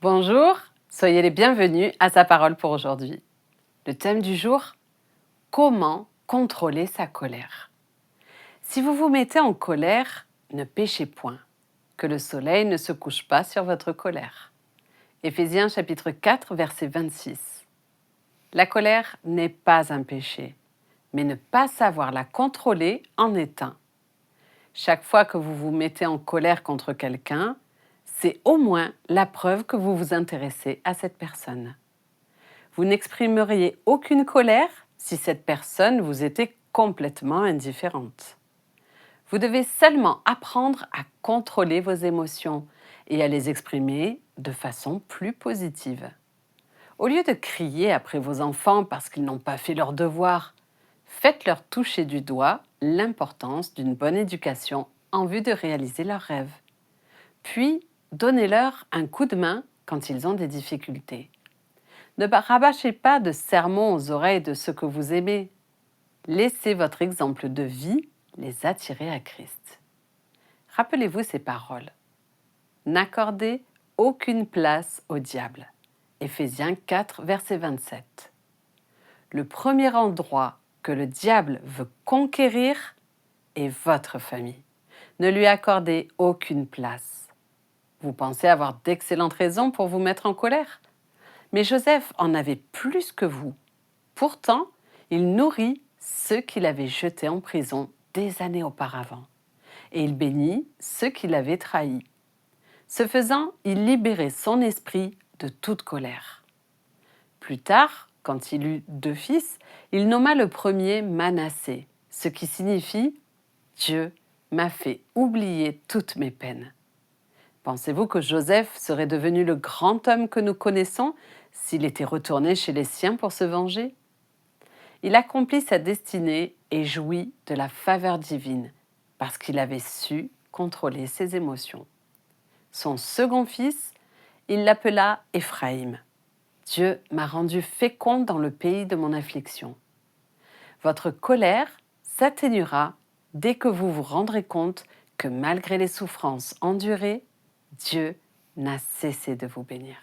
Bonjour, soyez les bienvenus à Sa parole pour aujourd'hui. Le thème du jour, comment contrôler sa colère. Si vous vous mettez en colère, ne péchez point, que le soleil ne se couche pas sur votre colère. Éphésiens chapitre 4, verset 26. La colère n'est pas un péché, mais ne pas savoir la contrôler en est un. Chaque fois que vous vous mettez en colère contre quelqu'un, c'est au moins la preuve que vous vous intéressez à cette personne. Vous n'exprimeriez aucune colère si cette personne vous était complètement indifférente. Vous devez seulement apprendre à contrôler vos émotions et à les exprimer de façon plus positive. Au lieu de crier après vos enfants parce qu'ils n'ont pas fait leurs devoirs, faites-leur toucher du doigt l'importance d'une bonne éducation en vue de réaliser leurs rêves. Puis, donnez-leur un coup de main quand ils ont des difficultés. Ne rabâchez pas de sermons aux oreilles de ceux que vous aimez. Laissez votre exemple de vie les attirer à Christ. Rappelez-vous ces paroles. N'accordez aucune place au diable. Éphésiens 4, verset 27. Le premier endroit que le diable veut conquérir est votre famille. Ne lui accordez aucune place. Vous pensez avoir d'excellentes raisons pour vous mettre en colère ? Mais Joseph en avait plus que vous. Pourtant, il nourrit ceux qu'il avait jetés en prison des années auparavant. Et il bénit ceux qui l'avaient trahi. Ce faisant, il libérait son esprit de toute colère. Plus tard, quand il eut 2 fils, il nomma le premier Manassé, ce qui signifie « Dieu m'a fait oublier toutes mes peines ». Pensez-vous que Joseph serait devenu le grand homme que nous connaissons s'il était retourné chez les siens pour se venger ? Il accomplit sa destinée et jouit de la faveur divine parce qu'il avait su contrôler ses émotions. Son second fils, il l'appela Éphraïm. Dieu m'a rendu fécond dans le pays de mon affliction. Votre colère s'atténuera dès que vous vous rendrez compte que malgré les souffrances endurées, Dieu n'a cessé de vous bénir.